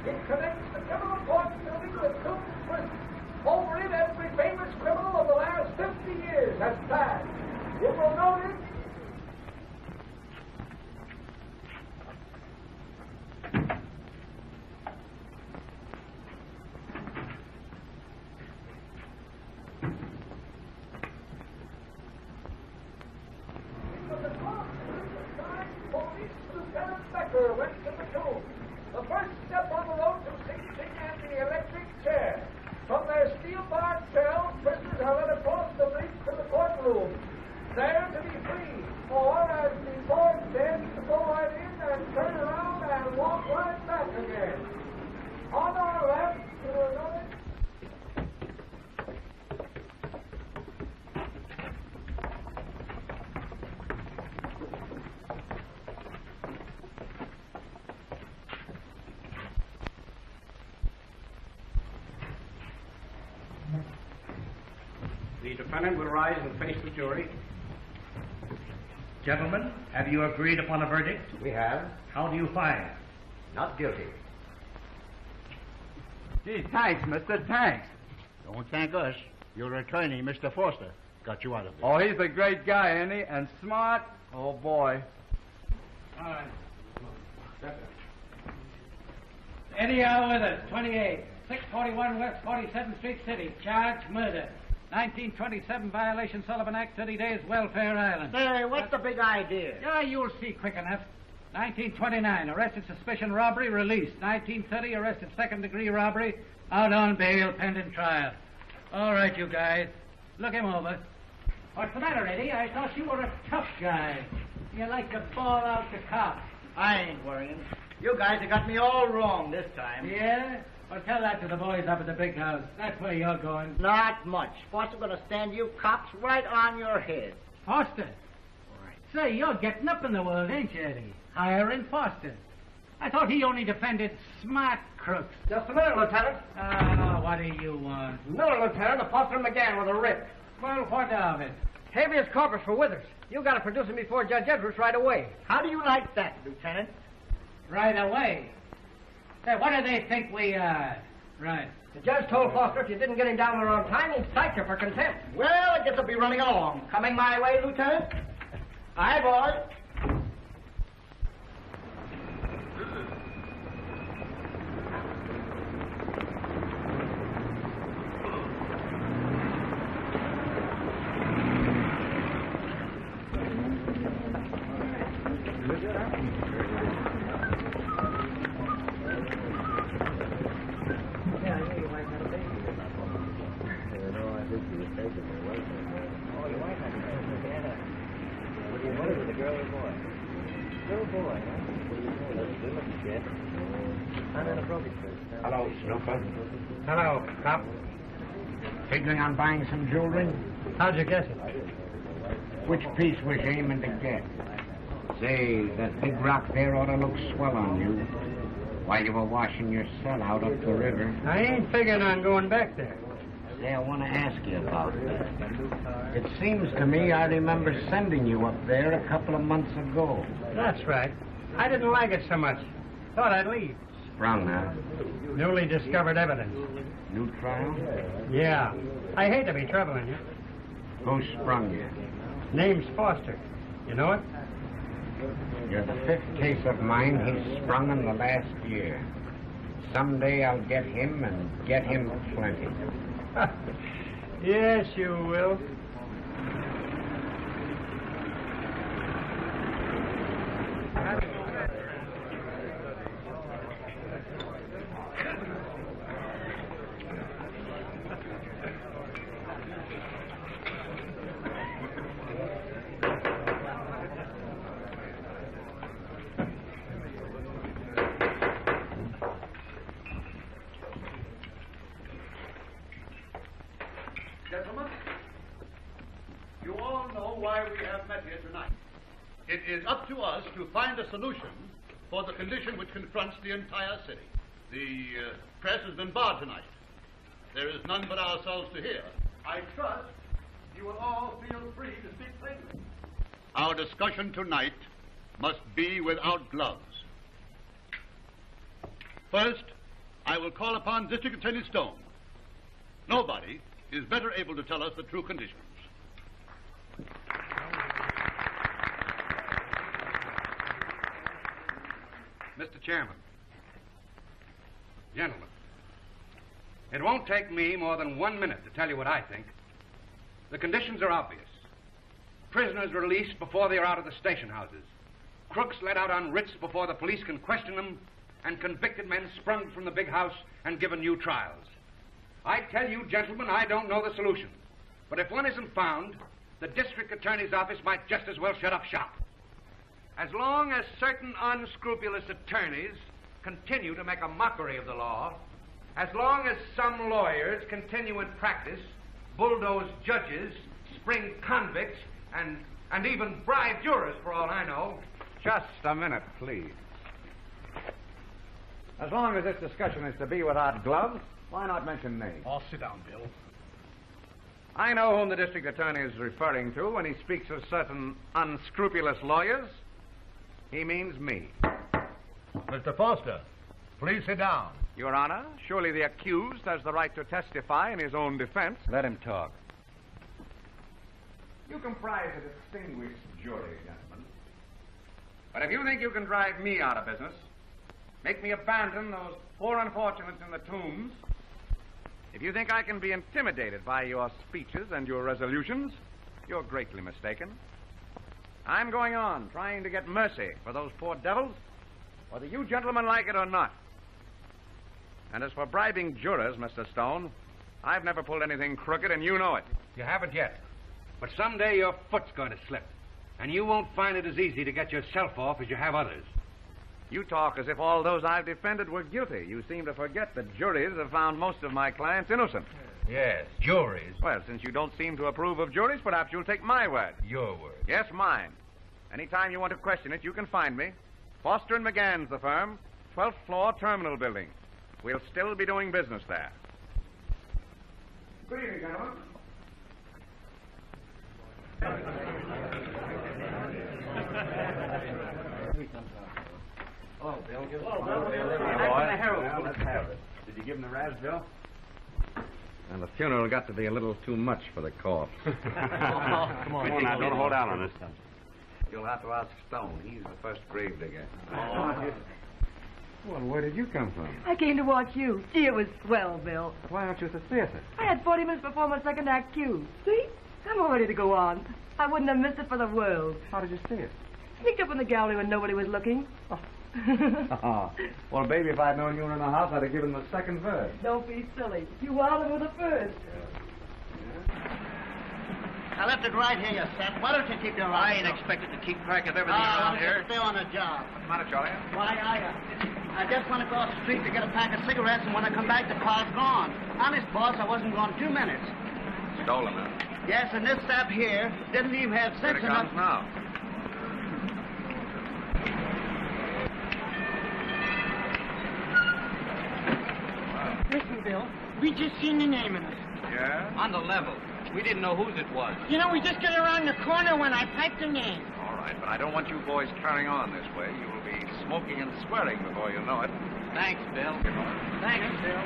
It connects the criminal court building with Kolk prison. Over it, every famous criminal of the last 50 years has passed. You will notice. Went to the tomb. The first step on the road to safety and the electric chair. From their steel-barred cells, prisoners are led across the bridge to the courtroom. There to be free, or as before dead, to go right in and turn around and walk right back again. On our left, to another. The defendant will rise and face the jury. Gentlemen, have you agreed upon a verdict? We have. How do you find? Not guilty. Gee, thanks, mister, thanks. Don't thank us. Your attorney, Mr. Foster, got you out of there. Oh, he's a great guy, ain't he? And smart. Oh, boy. All right. Eddie out with us, 28. 641 West 47th Street City. Charge murder. 1927 violation Sullivan Act, 30 days, Welfare Island. Hey, what's the big idea? Yeah, you'll see quick enough. 1929, arrested suspicion robbery, released. 1930, arrested second-degree robbery, out on bail, pending trial. All right, you guys, look him over. What's the matter, Eddie? I thought you were a tough guy. You like to ball out the cops. I ain't worrying. You guys have got me all wrong this time. Yeah? Well, tell that to the boys up at the big house. That's where you're going. Not much. Foster's going to stand you cops right on your head. Foster? Right. Say, you're getting up in the world, ain't you, Eddie? Hiring Foster. I thought he only defended smart crooks. Just a minute, Lieutenant. What do you want? Miller, Lieutenant, to Foster McGann with a writ. Well, what of it? Habeas corpus for Withers. You got to produce him before Judge Edwards right away. How do you like that, Lieutenant? Right away? Say, what do they think we are? Right. The judge told Foster if you didn't get him down there on time, he'd cite you for contempt. Well, I guess I'll be running along. Coming my way, Lieutenant? Aye, boys. Hello, Snooper. Hello, cop. Figuring on buying some jewelry? How'd you guess it? Which piece was you aiming to get? Say, that big rock there ought to look swell on you while you were washing your cell out up the river. I ain't figuring on going back there. Say, I want to ask you about that. It seems to me I remember sending you up there a couple of months ago. That's right. I didn't like it so much. Thought I'd leave. Sprung, huh? Newly discovered evidence. New trial? Yeah. I hate to be troubling you. Who sprung you? Name's Foster. You know it? You're the fifth case of mine he's sprung in the last year. Someday I'll get him, and get him plenty. Yes, you will. Gentlemen, you all know why we have met here tonight. It is up to us to find a solution for the condition which confronts the entire city. The press has been barred tonight. There is none but ourselves to hear. I trust you will all feel free to speak plainly. Our discussion tonight must be without gloves. First, I will call upon District Attorney Stone. Nobody is better able to tell us the true conditions. Mr. Chairman, gentlemen, it won't take me more than 1 minute to tell you what I think. The conditions are obvious. Prisoners released before they are out of the station houses. Crooks let out on writs before the police can question them, and convicted men sprung from the big house and given new trials. I tell you, gentlemen, I don't know the solution. But if one isn't found, the district attorney's office might just as well shut up shop. As long as certain unscrupulous attorneys continue to make a mockery of the law, as long as some lawyers continue in practice, bulldoze judges, spring convicts, and even bribe jurors, for all I know. Just a minute, please. As long as this discussion is to be without gloves, why not mention names? Oh, sit down, Bill. I know whom the district attorney is referring to when he speaks of certain unscrupulous lawyers. He means me. Mr. Foster, please sit down. Your Honor, surely the accused has the right to testify in his own defense. Let him talk. You comprise a distinguished jury, gentlemen. But if you think you can drive me out of business, make me abandon those poor unfortunates in the tombs, if you think I can be intimidated by your speeches and your resolutions, you're greatly mistaken. I'm going on, trying to get mercy for those poor devils, whether you gentlemen like it or not. And as for bribing jurors, Mr. Stone, I've never pulled anything crooked, and you know it. You haven't yet. But someday your foot's going to slip, and you won't find it as easy to get yourself off as you have others. You talk as if all those I've defended were guilty. You seem to forget that juries have found most of my clients innocent. Yes, juries. Well, since you don't seem to approve of juries, perhaps you'll take my word. Your word. Yes, mine. Anytime you want to question it, you can find me. Foster and McGann's the firm, 12th floor terminal building. We'll still be doing business there. Good evening, gentlemen. Oh, Bill, give us Did you give him the razz, Bill? And the funeral got to be a little too much for the corpse. Come on now, don't hold out on us. You'll have to ask Stone. He's the first grave digger. Well, where did you come from? I came to watch you. Gee, it was swell, Bill. Why aren't you at the theater? I had 40 minutes before my second act cue. See? I'm all ready to go on. I wouldn't have missed it for the world. How did you see it? Sneaked up in the gallery when nobody was looking. Oh. Well, baby, if I'd known you were in the house, I'd have given the second verse. Don't be silly. You wanted with the first. I left it right here, you sap. Why don't you keep your eye? I ain't expected to keep track of everything around here. Stay on the job. What's the matter, Charlie? Why, I just went across the street to get a pack of cigarettes, and when I come back, the car's gone. Honest, boss, I wasn't gone 2 minutes. Stolen them. Yes, and this sap here didn't even have Here sense it enough. comes now. Listen, Bill, we just seen the name in it. Yeah? On the level. We didn't know whose it was. You know, we just got around the corner when I piped the name. All right, but I don't want you boys carrying on this way. You will be smoking and swearing before you know it. Thanks, Bill. Thanks, Bill.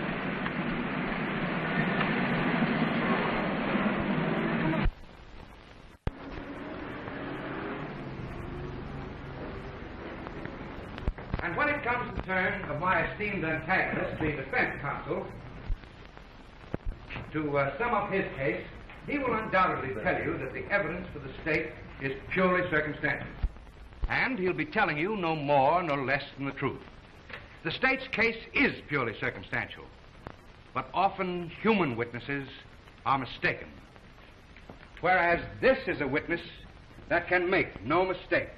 And when it comes to the turn of my esteemed antagonist, the defense counsel, to sum up his case, he will undoubtedly tell you that the evidence for the state is purely circumstantial. And he'll be telling you no more nor less than the truth. The state's case is purely circumstantial, but often human witnesses are mistaken. Whereas this is a witness that can make no mistake.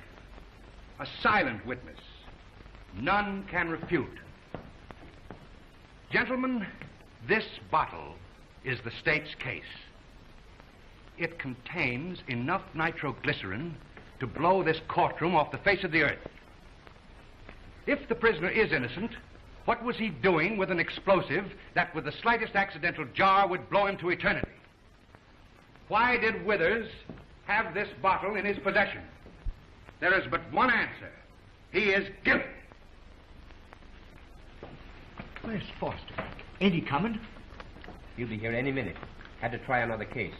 A silent witness. None can refute. Gentlemen, this bottle is the state's case. It contains enough nitroglycerin to blow this courtroom off the face of the earth. If the prisoner is innocent, what was he doing with an explosive that with the slightest accidental jar would blow him to eternity? Why did Withers have this bottle in his possession? There is but one answer. He is guilty. Where's Foster? Ain't he coming? He'll be here any minute. Had to try another case.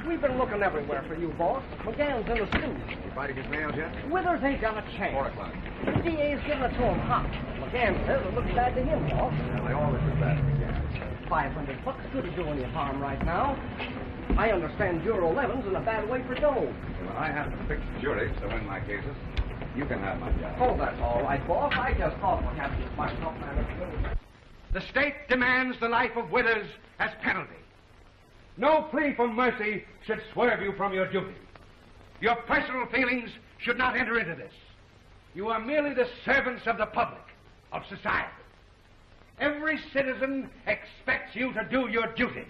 We've been looking everywhere for you, boss. McGann's in the stew. Anybody his nails yet? Withers ain't got a chance. 4 o'clock. The DA's giving it to him hot. McGann says it looks bad to him, boss. Well, they always do that. $500 couldn't do any harm right now. I understand Bureau 11's in a bad way for dough. When I have to fix juries to win my cases, you can have my job. Oh, that's all right, boss. I just thought we'd have this myself matter. The state demands the life of Withers as penalty. No plea for mercy should swerve you from your duty. Your personal feelings should not enter into this. You are merely the servants of the public, of society. Every citizen expects you to do your duty.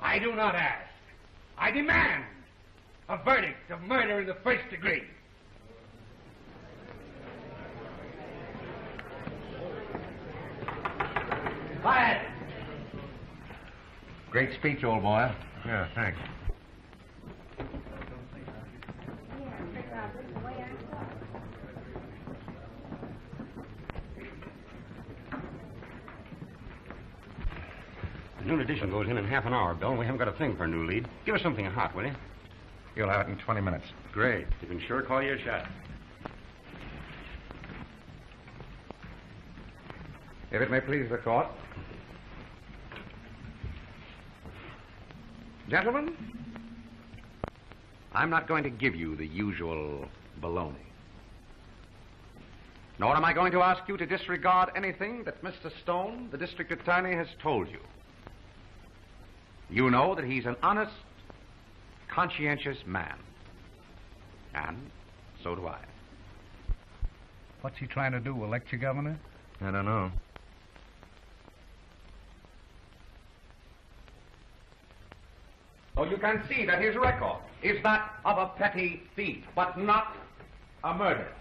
I do not ask. I demand a verdict of murder in the first degree. Quiet! Great speech, old boy. Yeah, thanks. The noon edition goes in half an hour, Bill, and we haven't got a thing for a new lead. Give us something hot, will you? You'll have it in 20 minutes. Great. You can sure call your shot. If it may please the court. Gentlemen, I'm not going to give you the usual baloney. Nor am I going to ask you to disregard anything that Mr. Stone, the district attorney, has told you. You know that he's an honest, conscientious man. And so do I. What's he trying to do, elect you governor? I don't know. So you can see that his record is that of a petty thief, but not a murderer.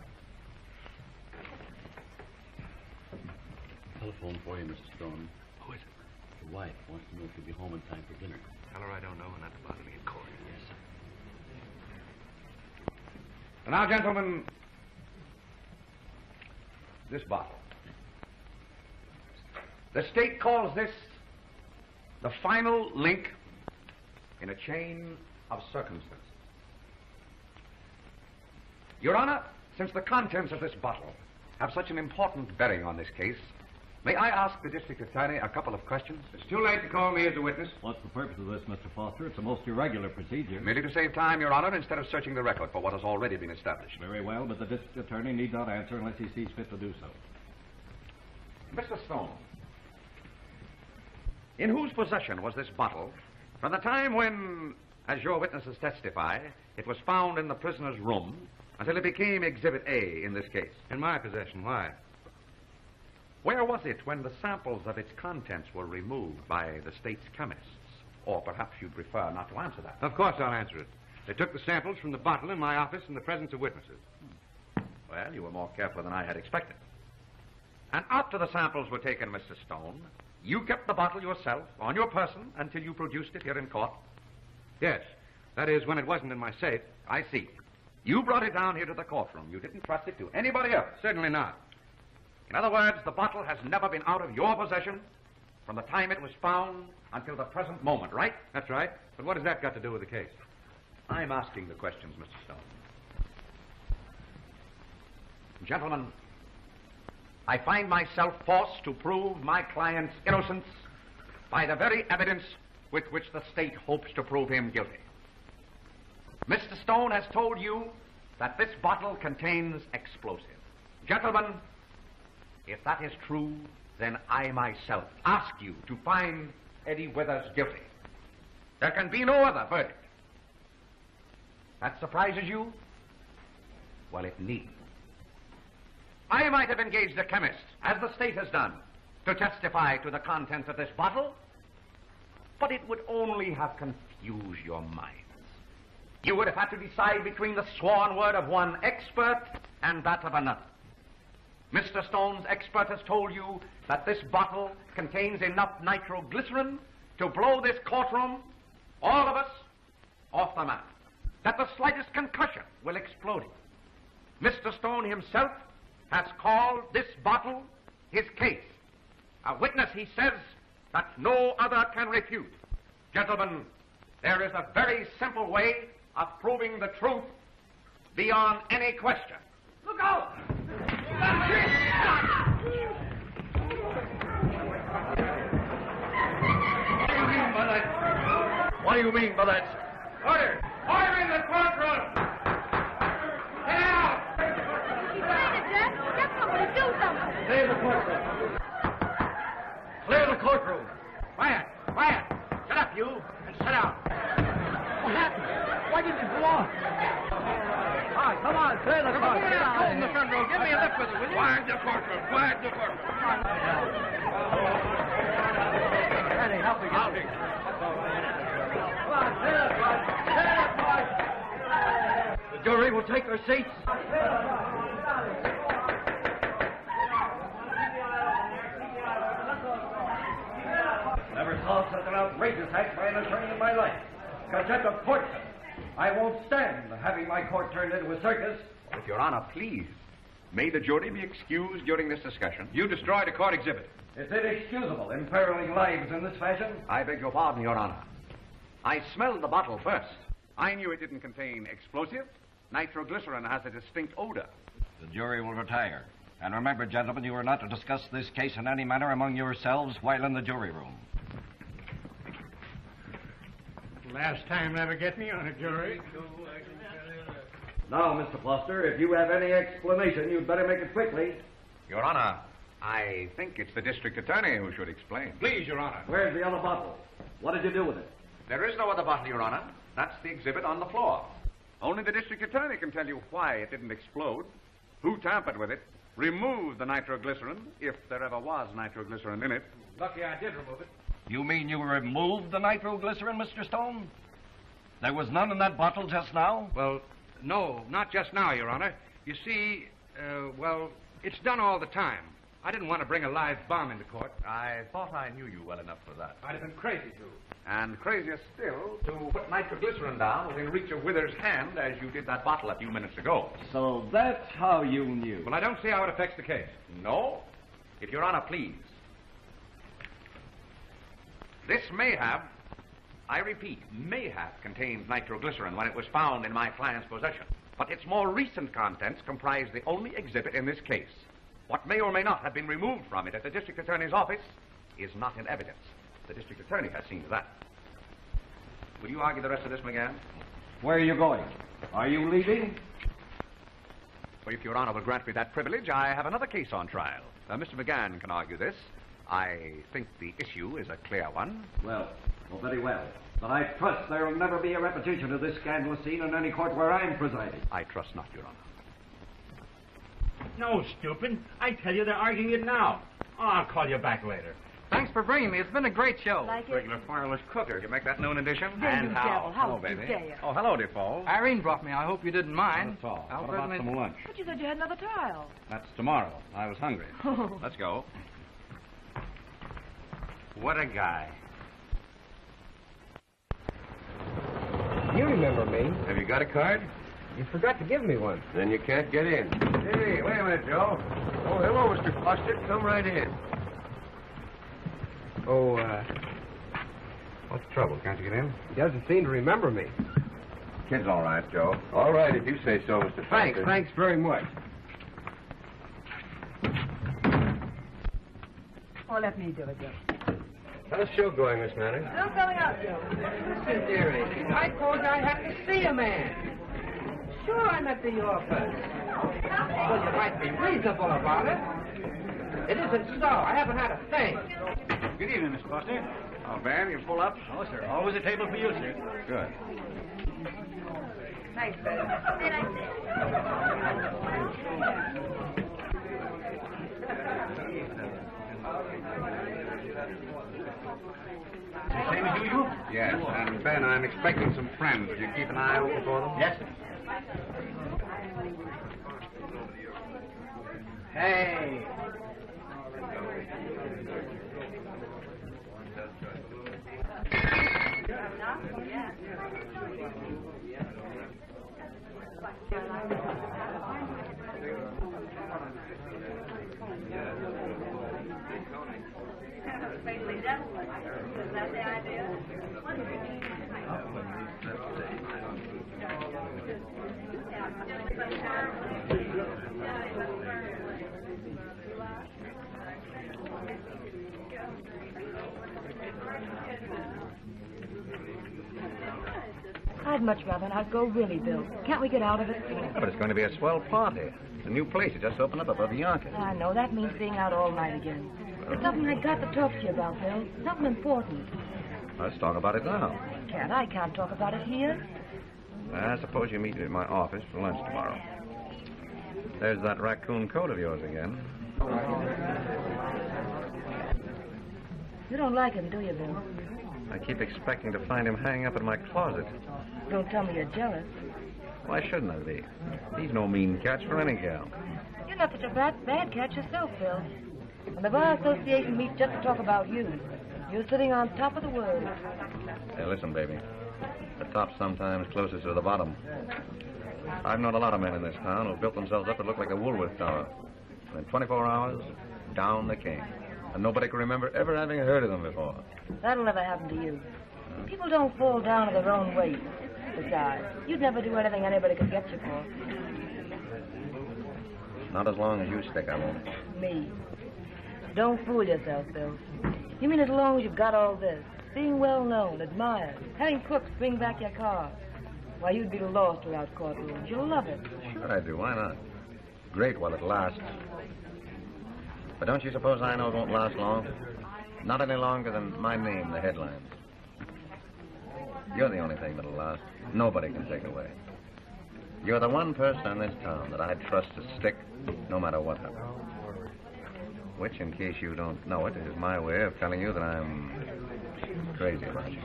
Telephone for you, Mr. Stone. Who is it? Your wife wants to know if you'll be home in time for dinner. Tell her I don't know and not to bother me in court. Yes, sir. And now, gentlemen, this bottle. The state calls this the final link in a chain of circumstances. Your Honor, since the contents of this bottle have such an important bearing on this case, may I ask the district attorney a couple of questions? It's too late to call me as a witness. What's the purpose of this, Mr. Foster? It's a most irregular procedure. Merely to save time, Your Honor, instead of searching the record for what has already been established. Very well, but the district attorney need not answer unless he sees fit to do so. Mr. Stone, in whose possession was this bottle from the time when, as your witnesses testify, it was found in the prisoner's room until it became Exhibit A in this case? In my possession. Why? Where was it when the samples of its contents were removed by the state's chemists? Or perhaps you'd prefer not to answer that. Of course I'll answer it. They took the samples from the bottle in my office in the presence of witnesses. Well, you were more careful than I had expected. And after the samples were taken, Mr. Stone, you kept the bottle yourself on your person until you produced it here in court? Yes. That is, when it wasn't in my safe. I see. You brought it down here to the courtroom. You didn't trust it to anybody else. Certainly not. In other words, the bottle has never been out of your possession from the time it was found until the present moment, right? That's right. But what has that got to do with the case? I'm asking the questions, Mr. Stone. Gentlemen, I find myself forced to prove my client's innocence by the very evidence with which the state hopes to prove him guilty. Mr. Stone has told you that this bottle contains explosives. Gentlemen, if that is true, then I myself ask you to find Eddie Withers guilty. There can be no other verdict. That surprises you? Well, it need. I might have engaged a chemist, as the state has done, to testify to the contents of this bottle, but it would only have confused your minds. You would have had to decide between the sworn word of one expert and that of another. Mr. Stone's expert has told you that this bottle contains enough nitroglycerin to blow this courtroom, all of us, off the map. That the slightest concussion will explode it. Mr. Stone himself has called this bottle his case. A witness, he says, that no other can refute. Gentlemen, there is a very simple way of proving the truth beyond any question. Look out! What do you mean by that? Order! Order in the courtroom! Get out! Get somebody, do something! Clear the courtroom. Clear the courtroom. Quiet! Quiet! Shut up, you, and sit down. What happened? Why didn't it go on? All right, come on, clear the courtroom. Open the front door. Give me a lift with it, will you? Quiet the courtroom. Quiet the courtroom. Danny, help me. I'll take it. Come on, clear the court. Clear the court. The jury will take their seats. Never saw such an outrageous act by an attorney in my life. Contempt of court. I won't stand having my court turned into a circus. If Your Honor, please, may the jury be excused during this discussion? You destroyed a court exhibit. Is it excusable, imperiling lives in this fashion? I beg your pardon, Your Honor. I smelled the bottle first. I knew it didn't contain explosive. Nitroglycerin has a distinct odor. The jury will retire. And remember, gentlemen, you are not to discuss this case in any manner among yourselves while in the jury room. Last time never get me on a jury. Now, Mr. Foster, if you have any explanation, you'd better make it quickly. Your Honor, I think it's the district attorney who should explain. Please, Your Honor. Where's the other bottle? What did you do with it? There is no other bottle, Your Honor. That's the exhibit on the floor. Only the district attorney can tell you why it didn't explode, who tampered with it, removed the nitroglycerin, if there ever was nitroglycerin in it. Lucky I did remove it. You mean you removed the nitroglycerin, Mr. Stone? There was none in that bottle just now? Well, no, not just now, Your Honor. You see, well, it's done all the time. I didn't want to bring a live bomb into court. I thought I knew you well enough for that. I'd have been crazy to. And crazier still to put nitroglycerin down within reach of Wither's hand as you did that bottle a few minutes ago. So that's how you knew. Well, I don't see how it affects the case. No. If Your Honor, please. This may have, I repeat, may have contained nitroglycerin when it was found in my client's possession. But its more recent contents comprise the only exhibit in this case. What may or may not have been removed from it at the district attorney's office is not in evidence. The district attorney has seen to that. Will you argue the rest of this, McGann? Where are you going? Are you leaving? Well, if Your Honor will grant me that privilege, I have another case on trial. Mr. McGann can argue this. I think the issue is a clear one. Well, very well. But I trust there will never be a repetition of this scandalous scene in any court where I'm presiding. I trust not, Your Honor. No, stupid. I tell you they're arguing it now. Oh, I'll call you back later. Thanks for bringing me. It's been a great show. Like it? Regular fireless cooker. Did you make that noon edition? Yeah, you devil. How Hello, dare baby. you? Oh, hello, Defoe. Irene brought me. I hope you didn't mind. Not at all. I'll What about certainly- some lunch? But you said you had another trial. That's tomorrow. I was hungry. Let's go. What a guy. You remember me. Have you got a card? You forgot to give me one. Then you can't get in. Hey, wait a minute, Joe. Oh, hello, Mr. Foster. Come right in. Oh, What's the trouble? Can't you get in? he doesn't seem to remember me. Kid's all right, Joe. All right, if you say so, Mr. Thanks, Foster. thanks very much. Oh, let me do it, Joe. How's the show going, Miss Manners? Still filling out, Joe. Listen, dearie, I told you I had to see a man. Sure, I'm at the office. Well, you might be reasonable about it. It isn't so. I haven't had a thing. Good evening, Mr. Foster. Oh, Van, you pull up? Oh, sir. Always a table for you, sir. Good. Thanks, baby. Same as usual? Yes, and Ben, I'm expecting some friends. Would you keep an eye open for them? Yes, sir. Hey. I'd much rather not go, really, Bill. Can't we get out of it? But it's going to be a swell party. It's a new place. It just opened up above Yonkers. I know. That means being out all night again. There's something I got to talk to you about, Bill. Something important. Let's talk about it now. I can't talk about it here. I suppose you meet me at my office for lunch tomorrow. There's that raccoon coat of yours again. You don't like him, do you, Bill? I keep expecting to find him hanging up in my closet. Don't tell me you're jealous. Why shouldn't I be? He's no mean catch for any gal. You're not such a bad catch yourself, Bill. When the Bar Association meets just to talk about you, you're sitting on top of the world. Hey, listen, baby. The top's sometimes closest to the bottom. I've known a lot of men in this town who built themselves up to look like a Woolworth Tower. And in 24 hours, down they came. And nobody can remember ever having heard of them before. That'll never happen to you. People don't fall down to their own weight. Besides, you'd never do anything anybody could get you for. Not as long as you stick, I won't. Me. Don't fool yourself, Bill. You mean as long as you've got all this, being well known, admired, having crooks bring back your car, why, you'd be lost without courtrooms. You'll love it. Sure I do. Why not? Great while it lasts. But don't you suppose I know it won't last long? Not any longer than my name, the headlines. You're the only thing that'll last. Nobody can take away. You're the one person in this town that I'd trust to stick no matter what happens. Which, in case you don't know it, is my way of telling you that I'm crazy about you.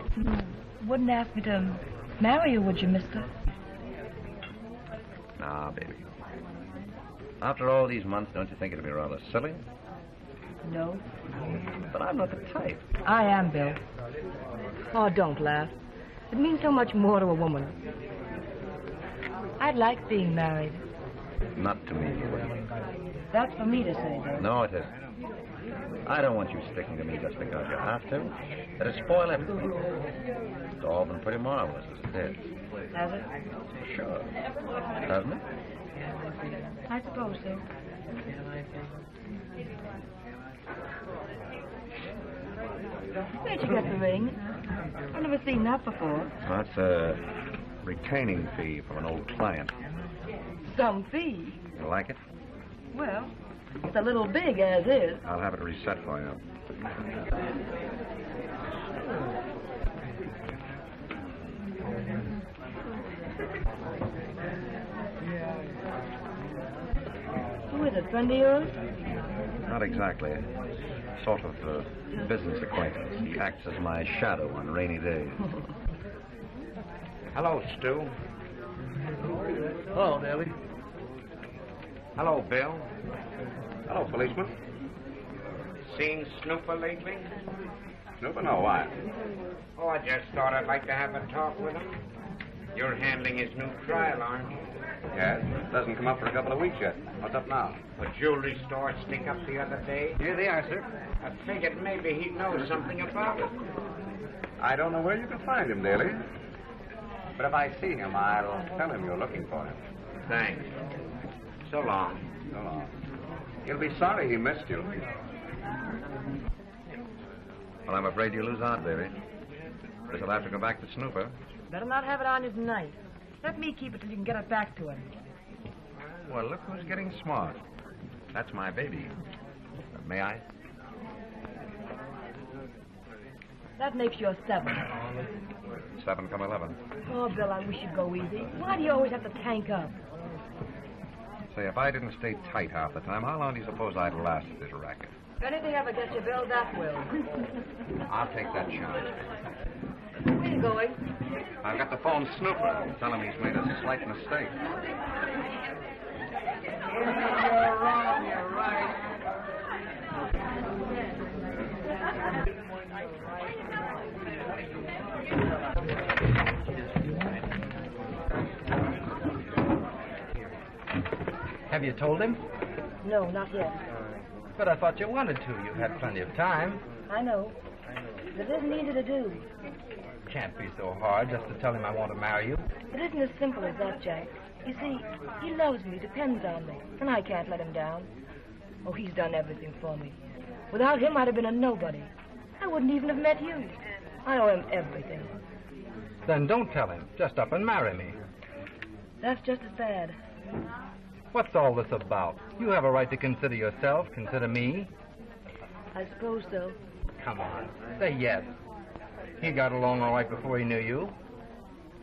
Wouldn't ask me to marry you, would you, mister? Nah, baby. After all these months, don't you think it'd be rather silly? No. But I'm not the type. I am, Bill. Oh, don't laugh. It means so much more to a woman. I'd like being married. Not to me. That's for me to say, Bill. No, it isn't. I don't want you sticking to me just because you have to. It'll spoil everything. It's all been pretty marvelous as it is. Has it? Sure. Hasn't it? I suppose so. Where'd you get the ring? I've never seen that before. That's a retaining fee from an old client. Some fee? You like it? Well, it's a little big as is. I'll have it reset for you. Who is it, friend of yours? Not exactly. Sort of business acquaintance. He acts as my shadow on rainy days. Hello, Stu. Hello, Daly. Hello, Bill. Hello, policeman. Seen Snooper lately? Snooper? No, why? Oh, I just thought I'd like to have a talk with him. You're handling his new trial, aren't you? Yes, it doesn't come up for a couple of weeks yet. What's up now? A jewelry store sneak up the other day. Here they are, sir. I figured maybe he'd know something about it. I don't know where you can find him, Daly. But if I see him, I'll tell him you're looking for him. Thanks. So long. So long. He'll be sorry he missed you. Well, I'm afraid you lose out, baby. Because I'll have to go back to Snooper. Better not have it on you tonight. Let me keep it till you can get it back to him. Well, look who's getting smart. That's my baby. May I? That makes you a 7. 7 come 11. Oh, Bill, I wish you'd go easy. Why do you always have to tank up? Say, if I didn't stay tight half the time, how long do you suppose I'd last at this racket? If anything ever gets you, Bill, that will. I'll take that chance. Where are you going? I've got the phone Snooper. Tell him he's made a slight mistake. You're wrong, you're right. Have you told him? No, not yet. But I thought you wanted to. You've had plenty of time. I know. but it isn't easy to do. Can't be so hard just to tell him I want to marry you. It isn't as simple as that, Jack. You see, he loves me, depends on me, and I can't let him down. Oh, he's done everything for me. Without him, I'd have been a nobody. I wouldn't even have met you. I owe him everything. Then don't tell him. Just up and marry me. That's just as bad. What's all this about? You have a right to consider yourself, consider me. I suppose so. Come on, say yes. He got along all right before he knew you.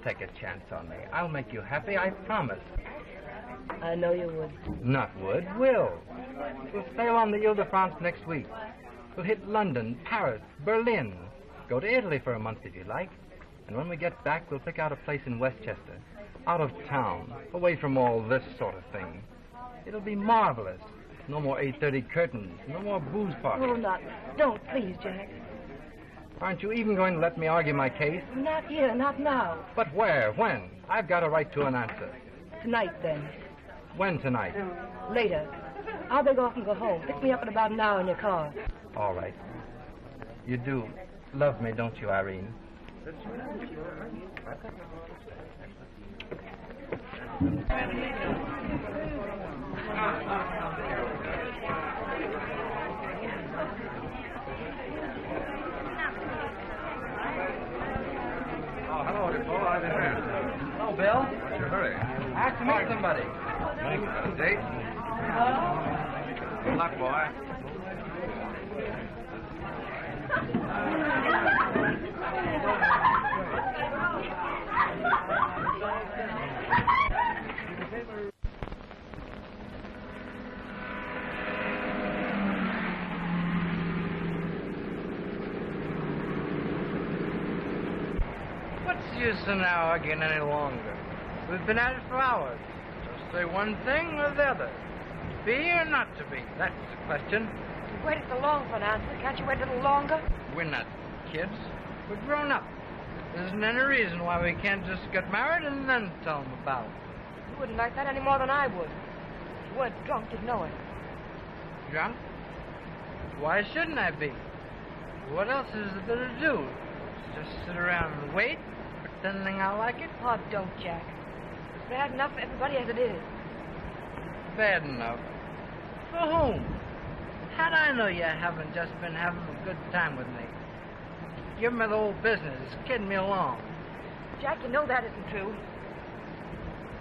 Take a chance on me. I'll make you happy, I promise. I know you would. Not would, will. We'll sail on the Ile-de-France next week. We'll hit London, Paris, Berlin. Go to Italy for a month if you like. And when we get back, we'll pick out a place in Westchester. Out of town, away from all this sort of thing. It'll be marvelous. No more 8:30 curtains, no more booze parties. Oh, don't, please, Jack. Aren't you even going to let me argue my case? Not here, not now. But where, when? I've got a right to an answer. Tonight, then. When tonight? Later. I'll beg off and go home. Pick me up in about an hour in your car. All right. You do love me, don't you, Irene? Hello, Defoe. How's it been? Hello, Bill. What's your hurry? I have to meet somebody. Thanks. Date? Good luck, boy. What's the use in now arguing any longer? We've been at it for hours. Just say one thing or the other. To be or not to be? That's the question. You've waited so long for an answer. Can't you wait a little longer? We're not kids. We're grown up. There isn't any reason why we can't just get married and then tell them about it. You wouldn't like that any more than I would. If you weren't drunk, you'd know it. Drunk? Why shouldn't I be? What else is there to do? Just sit around and wait, pretending I like it? Oh, don't, Jack. It's bad enough for everybody as it is. Bad enough? For whom? How'd I know you haven't just been having a good time with me? Give me the whole business. Kidding me along. Jack, you know that isn't true.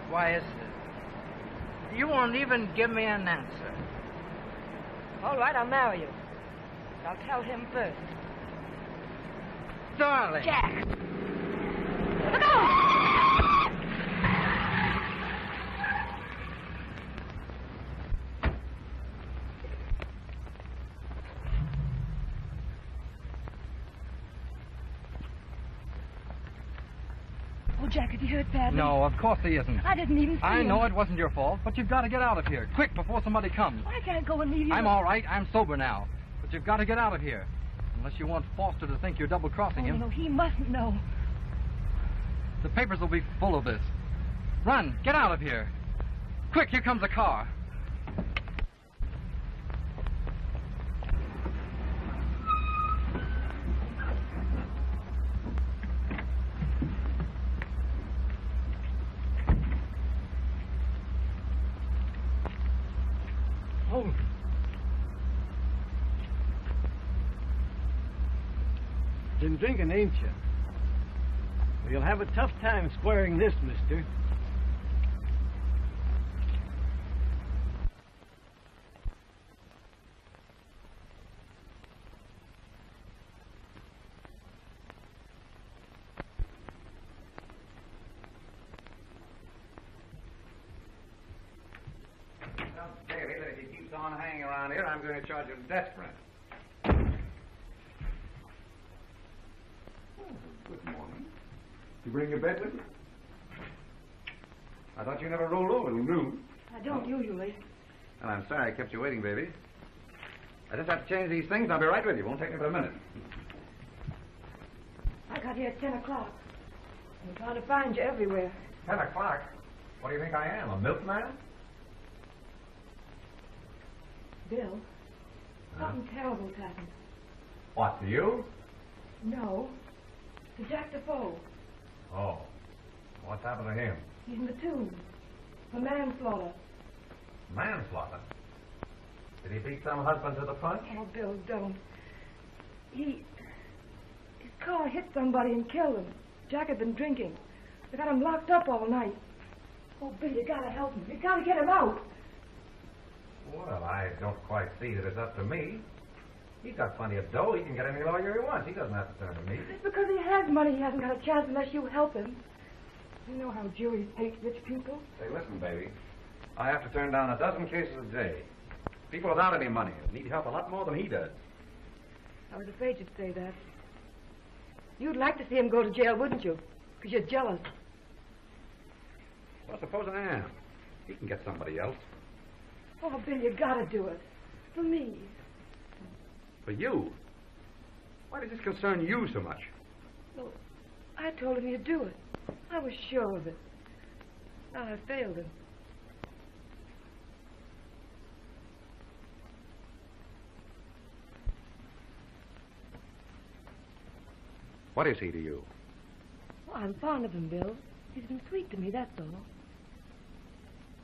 Why isn't it? You won't even give me an answer. All right, I'll marry you. But I'll tell him first. Darling. Jack! Look out! Oh, Jack, is he hurt badly? No, of course he isn't. I didn't even see him. I know it wasn't your fault, but you've got to get out of here. Quick, before somebody comes. I can't go and leave you. I'm all right. I'm sober now. But you've got to get out of here. Unless you want Foster to think you're double-crossing him. No, he mustn't know. The papers will be full of this. Run, get out of here. Quick, here comes a car. Oh. Been drinking, ain't you? Well, you'll have a tough time squaring this, mister. Daily, that if he keeps on hanging around here, I'm going to charge him death for it. Good morning. You bring your bed with you? I thought you never rolled over till noon. I don't usually. Well, I'm sorry I kept you waiting, baby. I just have to change these things. I'll be right with you. Won't take me but a minute. I got here at 10 o'clock. I'm trying to find you everywhere. 10 o'clock? What do you think I am, a milkman? Bill, something terrible's happened. What, to you? No. To Jack Defoe. Oh. What's happened to him? He's in the tomb. For manslaughter. Manslaughter? Did he beat some husband to the punch? Oh, Bill, don't. His car hit somebody and killed him. Jack had been drinking. They got him locked up all night. Oh, Bill, you gotta help him. You gotta get him out. Well, I don't quite see that it's up to me. He's got plenty of dough. He can get any lawyer he wants. He doesn't have to turn to me. It's because he has money. He hasn't got a chance unless you help him. You know how juries hate rich people. Say, listen, baby. I have to turn down a dozen cases a day. People without any money need help a lot more than he does. I was afraid you'd say that. You'd like to see him go to jail, wouldn't you? Because you're jealous. Well, suppose I am. He can get somebody else. Oh, Bill, you gotta do it. For me. For you? Why does this concern you so much? Well, I told him you'd do it. I was sure of it. Now I failed him. What is he to you? Well, I'm fond of him, Bill. He's been sweet to me, that's all.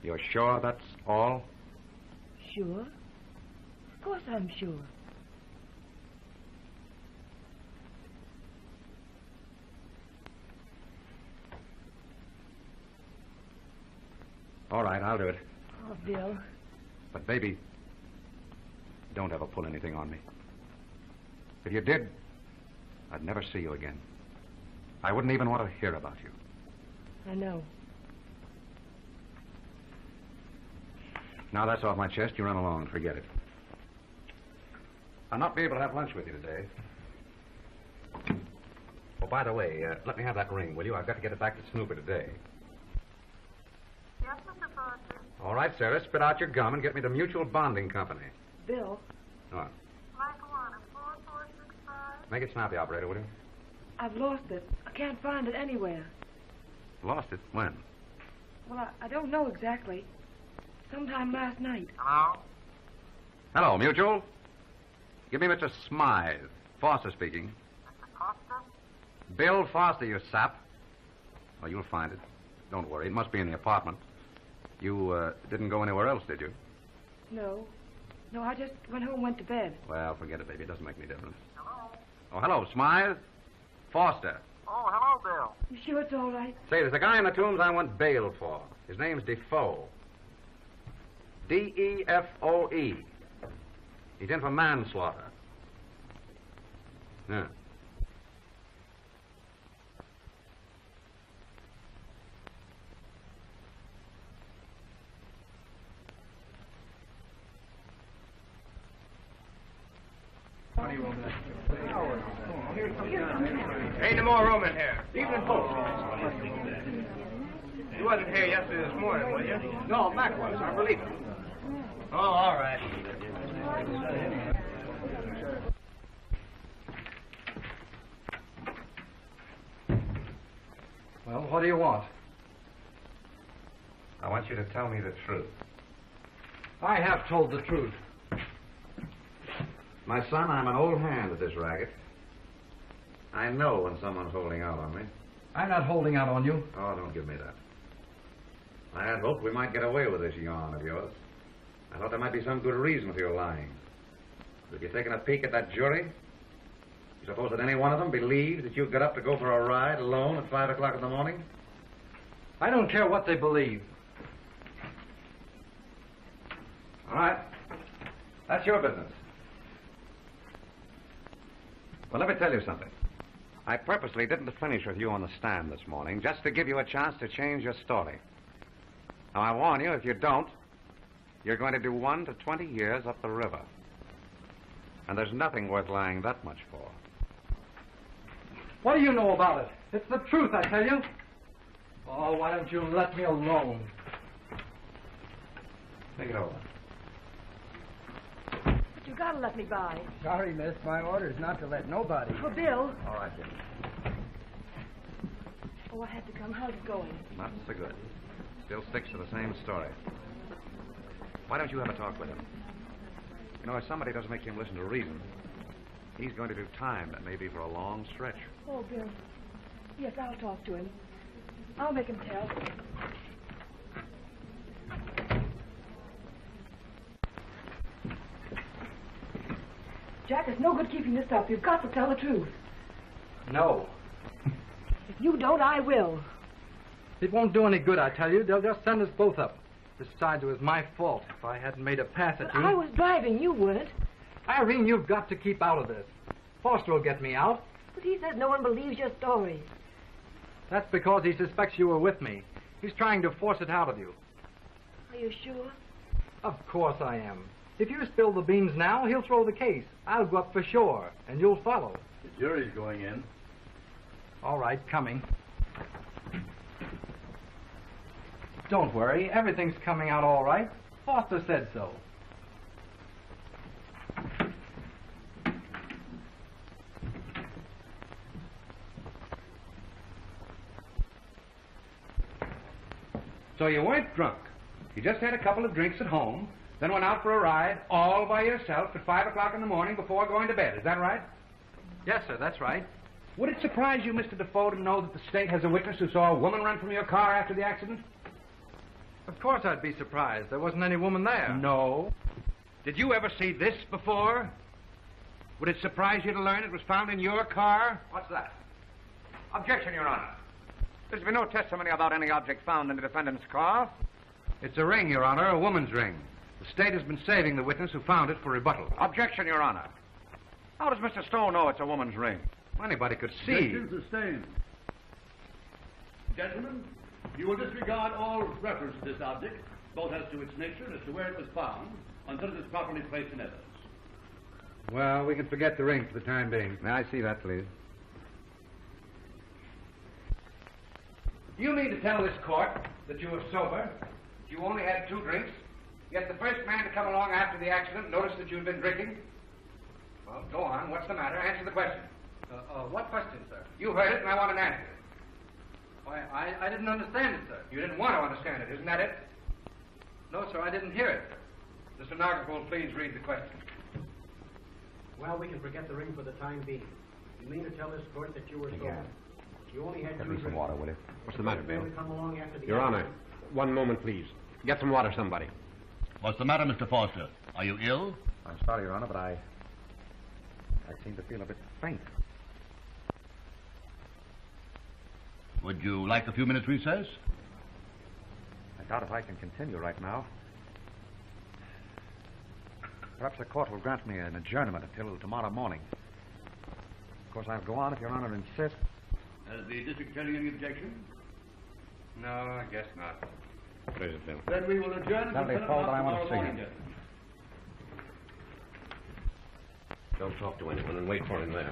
You're sure that's all? Sure? Of course I'm sure. All right, I'll do it. Oh, Bill. But, baby, don't ever pull anything on me. If you did, I'd never see you again. I wouldn't even want to hear about you. I know. Now that's off my chest. You run along and forget it. I'll not be able to have lunch with you today. Oh, by the way, let me have that ring, will you? I've got to get it back to Snooper today. Yes, Mr. Foster. All right, Sarah, spit out your gum and get me the Mutual Bonding Company. Bill. What? Marijuana, 4465. Make it snappy, operator, will you? I've lost it. I can't find it anywhere. Lost it? When? Well, I don't know exactly. Sometime last night. Hello? Hello, Mutual. Give me Mr. Smythe. Foster speaking. Mr. Foster? Bill Foster, you sap. Well, you'll find it. Don't worry. It must be in the apartment. You didn't go anywhere else, did you? No. No, I just went home and went to bed. Well, forget it, baby. It doesn't make any difference. Hello? Oh, hello, Smythe. Foster. Oh, hello, Bill. You sure it's all right? Say, there's a guy in the tombs I want bail for. His name's Defoe. Defoe. He's in for manslaughter. Yeah. Ain't no more room in here. Evening, folks. You wasn't here yesterday this morning, were you? No, Mac was. I'm relieving. Oh, all right. Well, what do you want? I want you to tell me the truth. I have told the truth. My son, I'm an old hand at this racket. I know when someone's holding out on me. I'm not holding out on you. Oh, don't give me that. I had hoped we might get away with this yarn of yours. I thought there might be some good reason for your lying. But if you're taking a peek at that jury, you suppose that any one of them believes that you got up to go for a ride alone at 5 o'clock in the morning? I don't care what they believe. All right. That's your business. Well, let me tell you something. I purposely didn't finish with you on the stand this morning, just to give you a chance to change your story. Now, I warn you, if you don't, you're going to do 1 to 20 years up the river. And there's nothing worth lying that much for. What do you know about it? It's the truth, I tell you. Oh, why don't you let me alone? Take it over. But you gotta let me by. Sorry, miss. My order's not to let nobody. For Bill. All right, Jim. Oh, I had to come. How's it going? Not so good. Still sticks to the same story. Why don't you have a talk with him? You know, if somebody doesn't make him listen to reason, He's going to do time. That may be for a long stretch. Oh, Bill. Yes, I'll talk to him. I'll make him tell. Jack, it's no good keeping this up. You've got to tell the truth. No. If you don't, I will. It won't do any good, I tell you. They'll just send us both up. Besides, it was my fault if I hadn't made a pass at But you. I was driving. You weren't. Irene, you've got to keep out of this. Foster will get me out. But he says no one believes your story. That's because he suspects you were with me. He's trying to force it out of you. Are you sure? Of course I am. If you spill the beans now, he'll throw the case. I'll go up for sure, and you'll follow. The jury's going in. All right, coming. Don't worry, everything's coming out all right. Foster said so. So you weren't drunk. You just had a couple of drinks at home, then went out for a ride all by yourself at 5 o'clock in the morning before going to bed. Is that right? Yes, sir, that's right. Would it surprise you, Mr. Defoe, to know that the state has a witness who saw a woman run from your car after the accident? Of course I'd be surprised. There wasn't any woman there. No. Did you ever see this before? Would it surprise you to learn it was found in your car? What's that? Objection, Your Honor. There's been no testimony about any object found in the defendant's car. It's a ring, Your Honor, a woman's ring. The state has been saving the witness who found it for rebuttal. Objection, Your Honor. How does Mr. Stowe know it's a woman's ring? Anybody could see. Objection sustained. Gentlemen, you will disregard all reference to this object, both as to its nature and as to where it was found, until it is properly placed in evidence. Well, we can forget the ring for the time being. May I see that, please? You mean to tell this court that you were sober, that you only had 2 drinks, yet the first man to come along after the accident noticed that you'd been drinking? Well, go on. What's the matter? Answer the question. What question, sir? You heard it, and I want an answer. Why, I didn't understand it, sir. You didn't want to understand it, isn't that it? No, sir, I didn't hear it. The stenographer will please read the question. Well, we can forget the ring for the time being. You mean to tell this court that you were sober? You only had 2 drinks. Some water, will you? What's the matter, Bill? Come along after the Your Honor, accident. one moment, please. Get some water, somebody. What's the matter, Mr. Foster? Are you ill? I'm sorry, Your Honor, but I seem to feel a bit faint. Would you like a few minutes recess? I doubt if I can continue right now. Perhaps the court will grant me an adjournment until tomorrow morning. Of course, I'll go on if Your Honor insists. Has the district attorney any objection? No, I guess not. What is it, Bill? Then we will adjourn Tell until 10 Defoe that I o'clock want to tomorrow see morning, him. gentlemen. Don't talk to anyone and wait for him there.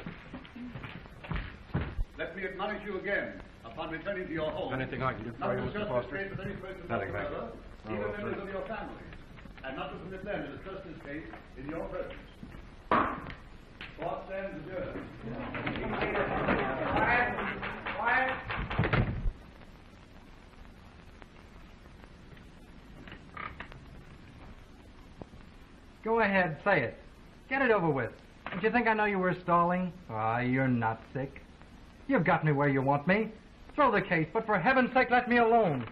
Let me admonish you again, upon returning to your home. Anything I can do not for to you, Mr. discuss Foster? this case with any person Nothing, thank you. whatsoever, Oh, even well, members sir. of your families, and not to permit them to discuss this case in your presence. Court stands adjourned. Quiet! Quiet! Go ahead, say it. Get it over with. Don't you think I know you were stalling? Ah, you're not sick. You've got me where you want me. Throw the case, but for heaven's sake, let me alone.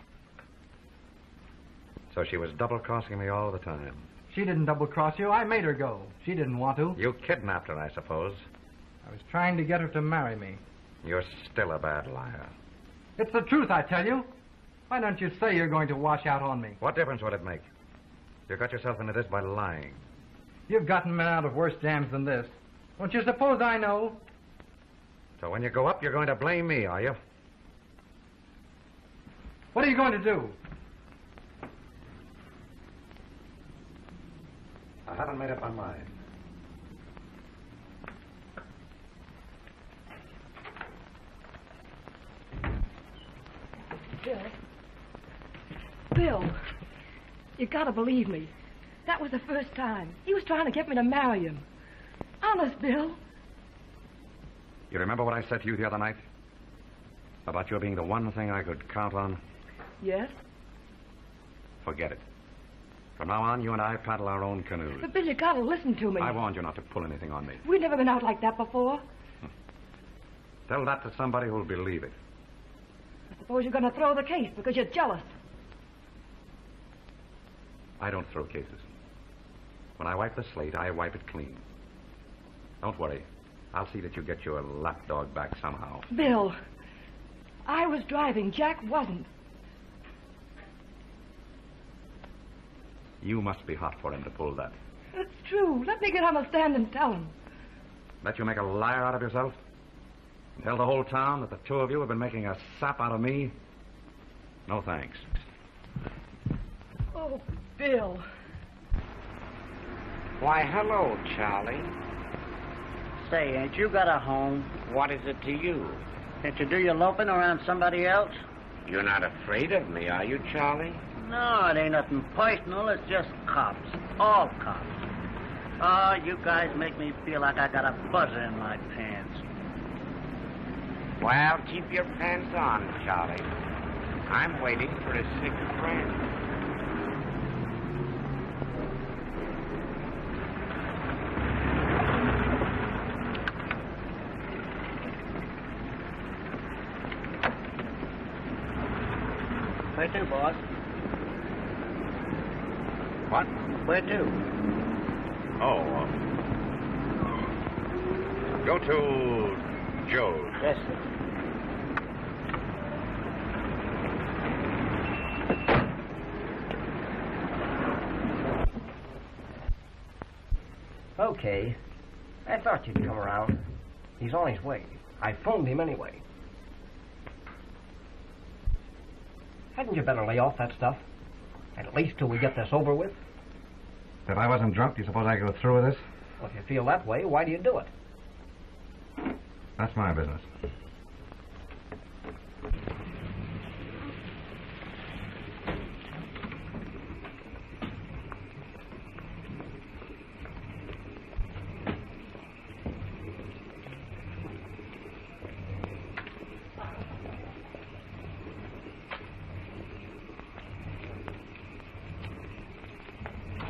So she was double-crossing me all the time. She didn't double-cross you. I made her go. She didn't want to. You kidnapped her, I suppose. I was trying to get her to marry me. You're still a bad liar. It's the truth, I tell you. Why don't you say you're going to wash out on me? What difference would it make? You got yourself into this by lying. You've gotten men out of worse jams than this. Don't you suppose I know? So when you go up, you're going to blame me, are you? What are you going to do? I haven't made up my mind. Bill, you gotta believe me. That was the first time. He was trying to get me to marry him. Honest, Bill. You remember what I said to you the other night? About you being the one thing I could count on? Yes? Forget it. From now on, you and I paddle our own canoes. But, Bill, you gotta listen to me. I warned you not to pull anything on me. We've never been out like that before. Tell that to somebody who'll believe it. I suppose you're gonna throw the case because you're jealous. I don't throw cases. When I wipe the slate, I wipe it clean. Don't worry. I'll see that you get your lapdog back somehow. Bill, I was driving. Jack wasn't. You must be hot for him to pull that. It's true. Let me get on the stand and tell him. Bet you make a liar out of yourself? And tell the whole town that the two of you have been making a sap out of me? No thanks. Oh, Bill. Why, hello, Charlie. Say, ain't you got a home? What is it to you? Can't you do your loping around somebody else? You're not afraid of me, are you, Charlie? No, it ain't nothing personal. It's just cops. All cops. Oh, you guys make me feel like I got a buzzer in my pants. Well, keep your pants on, Charlie. I'm waiting for a sick friend. Where to, boss? What? Where to? Oh, go to Joe's. Yes, sir. Okay. I thought you'd come around. He's on his way. I phoned him anyway. Hadn't you better lay off that stuff? At least till we get this over with? If I wasn't drunk, do you suppose I could go through with this? Well, if you feel that way, why do you do it? That's my business.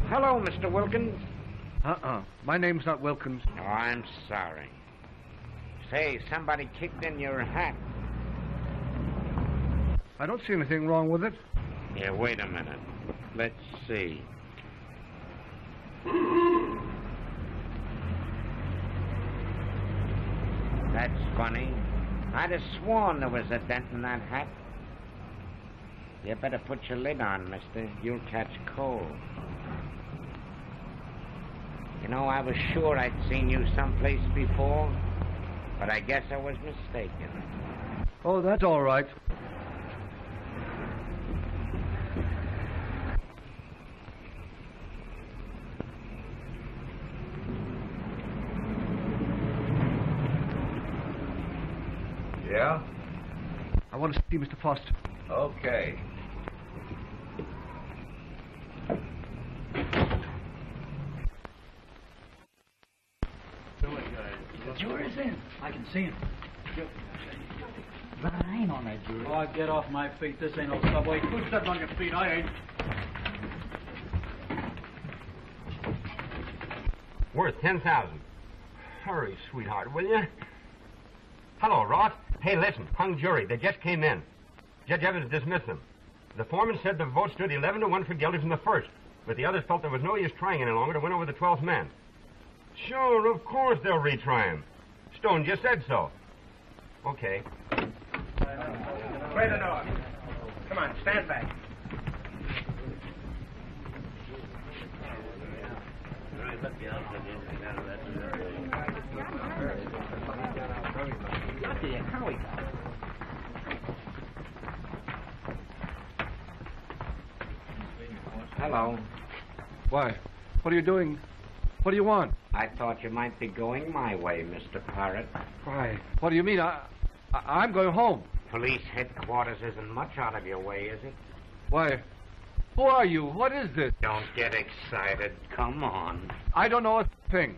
Hello, Mr. Wilkins. My name's not Wilkins. Oh, I'm sorry. Say, somebody kicked in your hat. I don't see anything wrong with it. Yeah, wait a minute. Let's see. That's funny. I'd have sworn there was a dent in that hat. You better put your lid on, mister. You'll catch cold. You know, I was sure I'd seen you someplace before, but I guess I was mistaken. Oh, that's all right. Yeah? I want to see Mr. Foster. Okay. The jury's in. I can see him. But I ain't on that jury. Oh, get off my feet. This ain't no subway. Who stepped on your feet? I ain't. Worth 10,000. Hurry, sweetheart, will you? Hello, Ross. Hey, listen, hung jury. They just came in. Judge Evans dismissed them. The foreman said the vote stood 11-1 for Gilders in the first, but the others felt there was no use trying any longer to win over the 12th man. Sure, of course they'll retry him. Stone just said so. Okay. Clear the door. Come on, stand back. Hello. Why? What are you doing? What do you want? I thought you might be going my way, Mr. Parrott. Why? What do you mean? I'm going home. Police headquarters isn't much out of your way, is it? Why? Who are you? What is this? Don't get excited. Come on. I don't know a thing.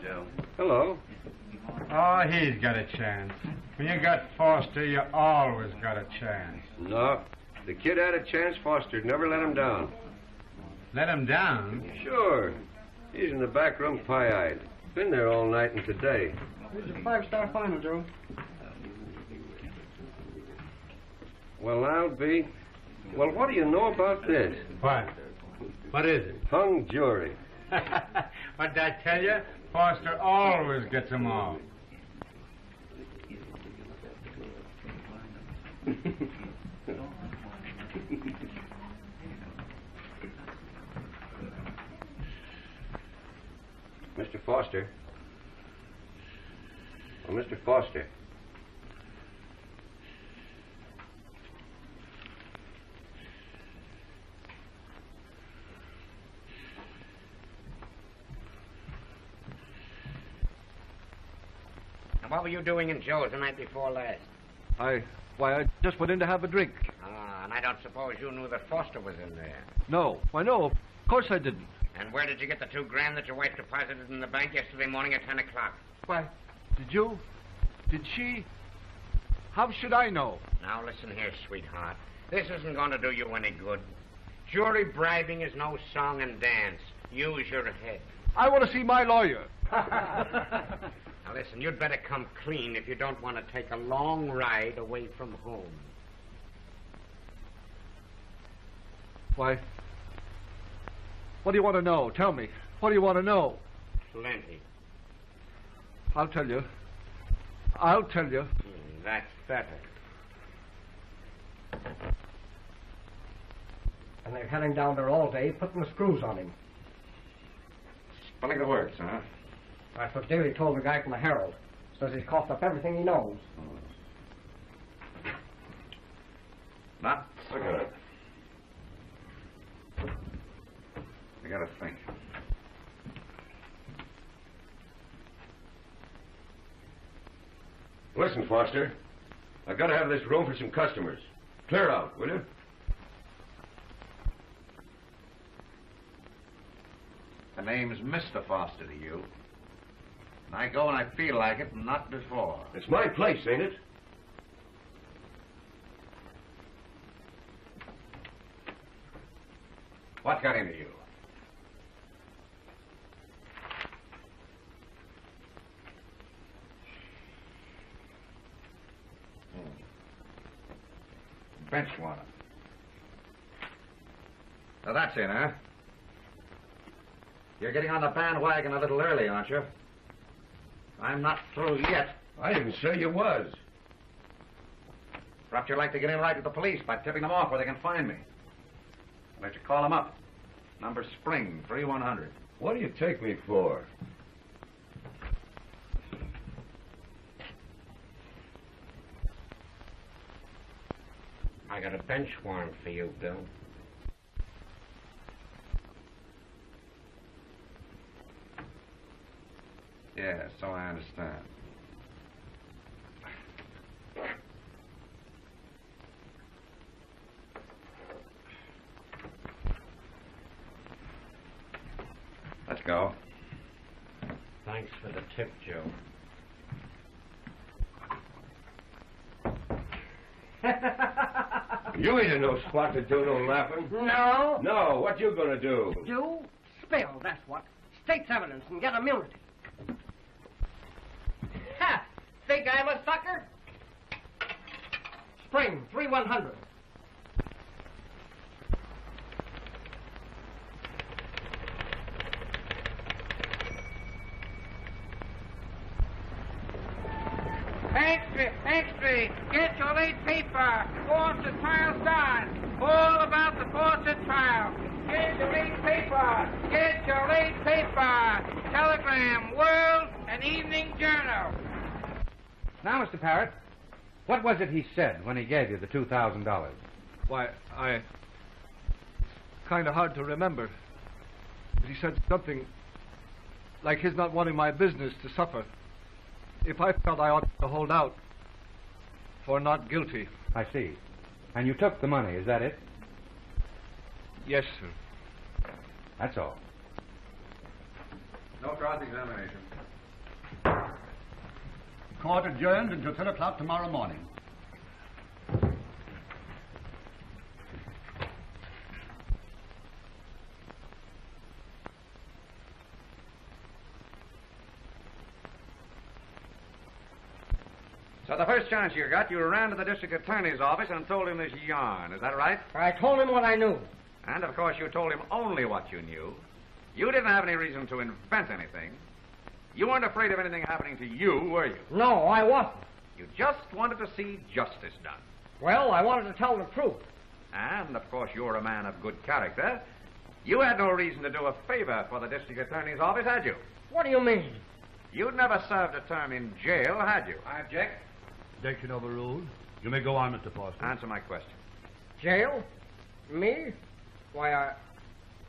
Joe. Hello. Oh, he's got a chance. When you got Foster, you always got a chance. No. The kid had a chance. Foster never let him down. Let him down? Sure. He's in the back room pie-eyed. Been there all night and today. Here's a 5-star final, Joe. Well, I'll be... Well, what do you know about this? What? What is it? Hung jury. What'd I tell you? Foster always gets them all. Mr. Foster. Oh, Mr. Foster. What were you doing in Joe's the night before last? I just went in to have a drink. Ah, and I don't suppose you knew that Foster was in there. No. Why, no, of course I didn't. And where did you get the $2,000 that your wife deposited in the bank yesterday morning at 10 o'clock? Why, did she? How should I know? Now listen here, sweetheart. This isn't going to do you any good. Jury bribing is no song and dance. Use your head. I want to see my lawyer. Now listen, you'd better come clean if you don't want to take a long ride away from home. Why, what do you want to know? Tell me. What do you want to know? Plenty. I'll tell you. That's better. And they're heading down there all day, putting the screws on him. Spelling the words, huh? That's what Daly told the guy from the Herald. Says he's coughed up everything he knows. Not so good. I gotta think. Listen, Foster. I've got to have this room for some customers. Clear out, will you? The name's Mr. Foster to you. And I go when I feel like it, and not before. It's my place, ain't it? What got into you? Bench warrant. So that's it, huh? You're getting on the bandwagon a little early, aren't you? I'm not through yet. I didn't say you was. Perhaps you'd like to get in right with the police by tipping them off where they can find me. I'll let you call them up. Number Spring, 3100. What do you take me for? I got a bench warrant for you, Bill. Yeah, so I understand. Let's go. Thanks for the tip, Joe. You ain't in no spot to do no laughing. No. No, what you gonna do? Do? Spill, that's what. State's evidence and get immunity. Ha! Think I'm a sucker? Spring, 3100. Extra, get your late paper. Fawcett trial starts. All about the Fawcett trial. Get your late paper. Get your late paper. Telegram, World, and Evening Journal. Now, Mr. Parrott, what was it he said when he gave you the $2,000? Why, it's kind of hard to remember. But he said something like his not wanting my business to suffer. If I felt I ought to hold out for not guilty. I see. And you took the money, is that it? Yes, sir. That's all. No cross-examination. Court adjourned until 10 o'clock tomorrow morning. So the first chance you got, you ran to the district attorney's office and told him this yarn. Is that right? I told him what I knew. And, of course, you told him only what you knew. You didn't have any reason to invent anything. You weren't afraid of anything happening to you, were you? No, I wasn't. You just wanted to see justice done. Well, I wanted to tell the truth. And, of course, you're a man of good character. You had no reason to do a favor for the district attorney's office, had you? What do you mean? You'd never served a term in jail, had you? I object. Objection overruled. You may go on, Mr. Foster. Answer my question. Jail? Me? Why,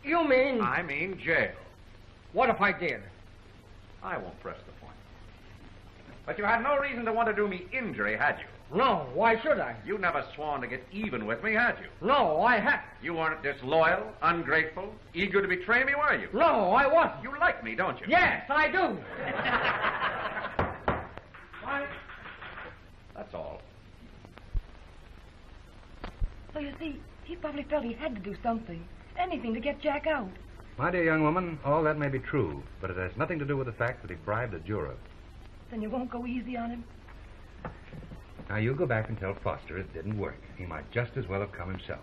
you mean... I mean jail. What if I did? I won't press the point. But you had no reason to want to do me injury, had you? No, why should I? You never sworn to get even with me, had you? No, I hadn't. You weren't disloyal, ungrateful, eager to betray me, were you? No, I wasn't. You like me, don't you? Yes, I do. Why? That's all. So you see, he probably felt he had to do something. Anything to get Jack out. My dear young woman, all that may be true, but it has nothing to do with the fact that he bribed a juror. Then you won't go easy on him? Now, you go back and tell Foster it didn't work. He might just as well have come himself.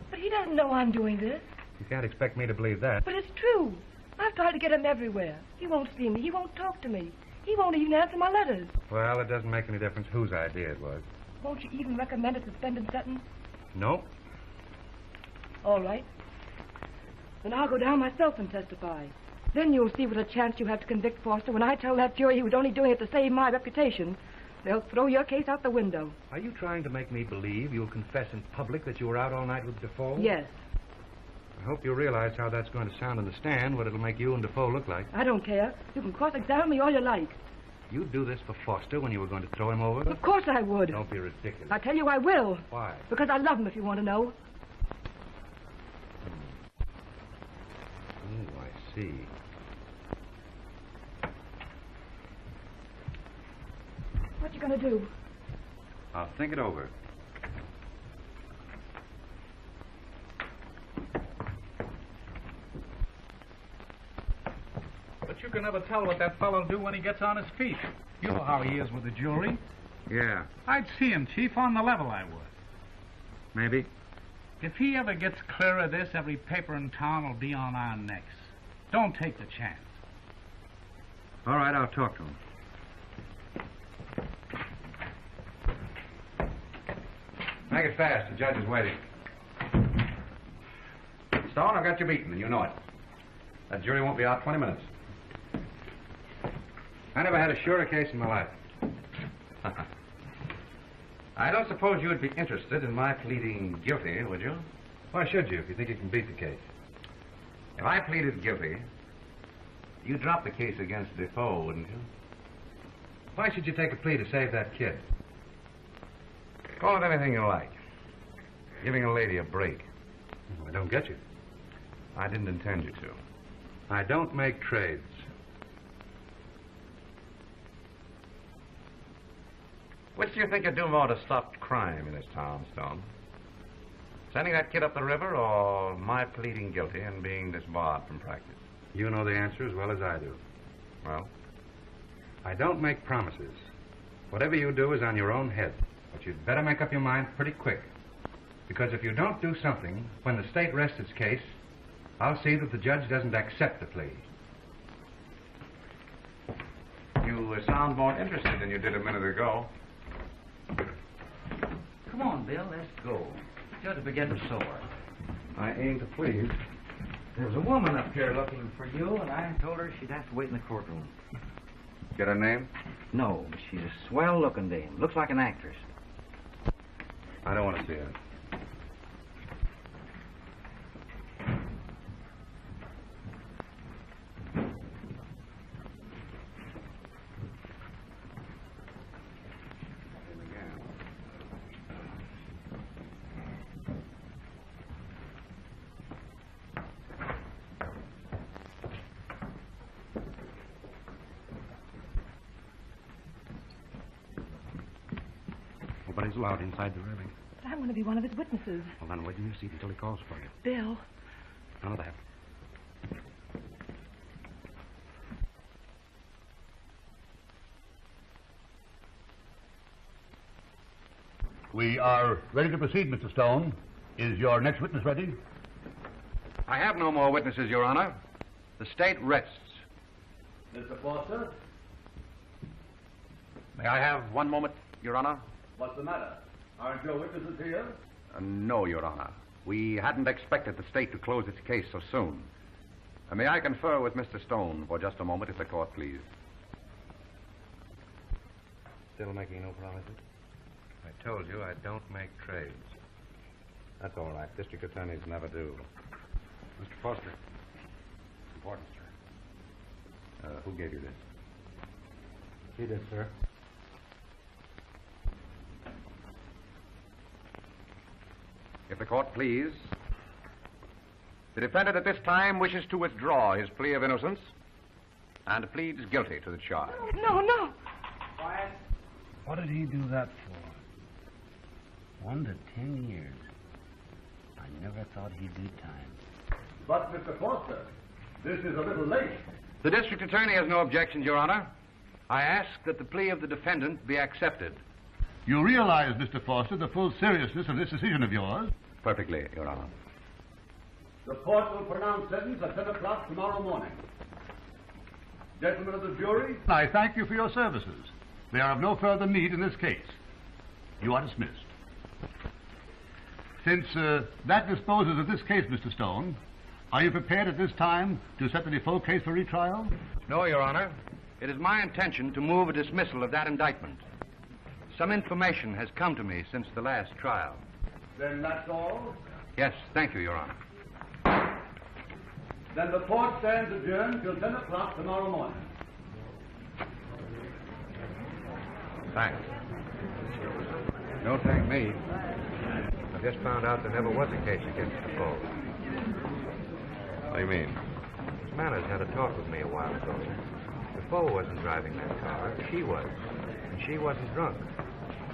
But he doesn't know I'm doing this. You can't expect me to believe that. But it's true. I've tried to get him everywhere. He won't see me. He won't talk to me. He won't even answer my letters. Well, it doesn't make any difference whose idea it was. Won't you even recommend a suspended sentence? No. All right. Then I'll go down myself and testify. Then you'll see what a chance you have to convict Foster when I tell that jury he was only doing it to save my reputation. They'll throw your case out the window. Are you trying to make me believe you'll confess in public that you were out all night with Defoe? Yes. I hope you realize how that's going to sound in the stand, what it'll make you and Defoe look like. I don't care. You can cross-examine me all you like. You'd do this for Foster when you were going to throw him over? Of course I would. Don't be ridiculous. I tell you I will. Why? Because I love him, if you want to know. Oh, I see. What you gonna do? I'll think it over. But you can never tell what that fellow'll do when he gets on his feet. You know how he is with the jury. Yeah. I'd see him, Chief, on the level I would. Maybe. If he ever gets clear of this, every paper in town will be on our necks. Don't take the chance. All right, I'll talk to him. Make it fast. The judge is waiting. Stone, I've got you beaten, and you know it. That jury won't be out 20 minutes. I never had a surer case in my life. I don't suppose you would be interested in my pleading guilty, would you? Why should you, if you think you can beat the case? If I pleaded guilty, you'd drop the case against Defoe, wouldn't you? Why should you take a plea to save that kid? Call it anything you like. Giving a lady a break. I don't get you. I didn't intend you to. I don't make trades. Which do you think you'd do more to stop crime in this town, Stone? Sending that kid up the river or my pleading guilty and being disbarred from practice? You know the answer as well as I do. Well? I don't make promises. Whatever you do is on your own head. But you'd better make up your mind pretty quick. Because if you don't do something, when the state rests its case, I'll see that the judge doesn't accept the plea. You sound more interested than you did a minute ago. Come on, Bill, let's go. Judge will be getting sore. I aim to please. There's a woman up here looking for you, and I told her she'd have to wait in the courtroom. Get her name? No, but she's a swell-looking dame. Looks like an actress. I don't want to see her. he's allowed inside the railing. But I'm going to be one of his witnesses. Well, then wait in your seat until he calls for you. Bill. None of that. We are ready to proceed, Mr. Stone. Is your next witness ready? I have no more witnesses, Your Honor. The state rests. Mr. Foster? May I have one moment, Your Honor? What's the matter? Aren't your witnesses here? No, Your Honor. We hadn't expected the state to close its case so soon. May I confer with Mr. Stone for just a moment, if the court please? Still making no promises? I told you I don't make trades. That's all right. District attorneys never do. Mr. Foster. Important, sir. Who gave you this? She did, sir. If the court please, the defendant at this time wishes to withdraw his plea of innocence and pleads guilty to the charge. No. Quiet. What did he do that for? 1 to 10 years. I never thought he'd do time. But, Mr. Foster, this is a little late. The district attorney has no objections, Your Honor. I ask that the plea of the defendant be accepted. You realize, Mr. Foster, the full seriousness of this decision of yours? Perfectly, Your Honor. The court will pronounce sentence at 10 o'clock tomorrow morning. Gentlemen of the jury, I thank you for your services. They are of no further need in this case. You are dismissed. Since that disposes of this case, Mr. Stone, are you prepared at this time to set the Defoe case for retrial? No, Your Honor. It is my intention to move a dismissal of that indictment. Some information has come to me since the last trial. Then that's all? Yes, thank you, Your Honor. Then the court stands adjourned till 10 o'clock tomorrow morning. Thanks. Don't thank me. I just found out there never was a case against Defoe. What do you mean? Manners had a talk with me a while ago. Defoe wasn't driving that car. She was. And she wasn't drunk.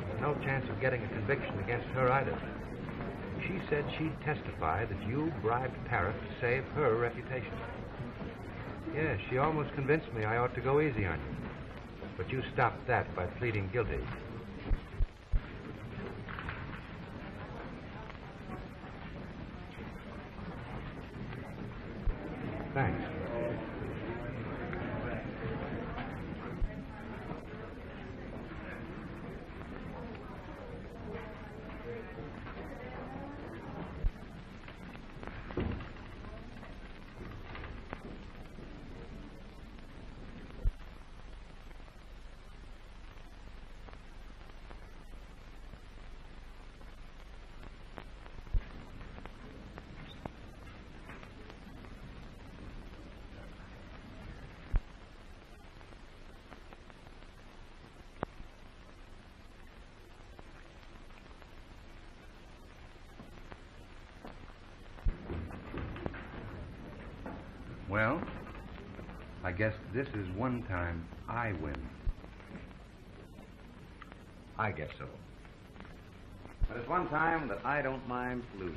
There's no chance of getting a conviction against her either. She said she'd testify that you bribed Parrott to save her reputation. Yes, she almost convinced me I ought to go easy on you. But you stopped that by pleading guilty. Thanks. Well, I guess this is one time I win. I guess so. But it's one time that I don't mind losing.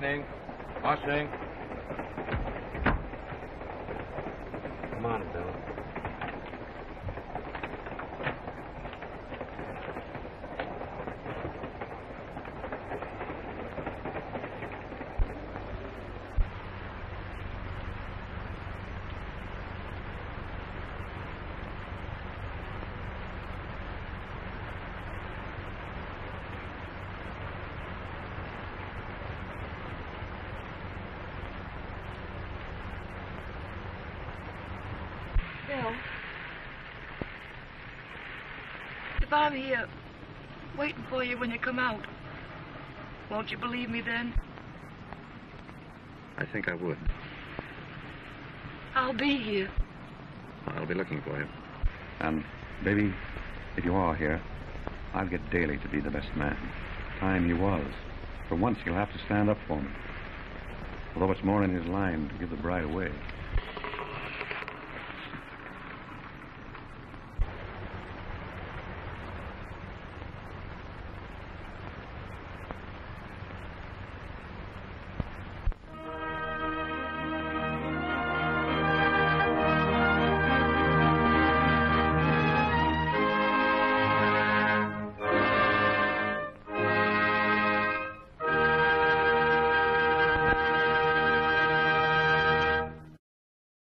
Washing. Washing. Come on, Bill. Bill, if I'm here waiting for you when you come out, won't you believe me then? I think I would. I'll be here. I'll be looking for you. And, baby, if you are here, I'll get Daly to be the best man. Time he was. For once, he'll have to stand up for me. Although it's more in his line to give the bride away.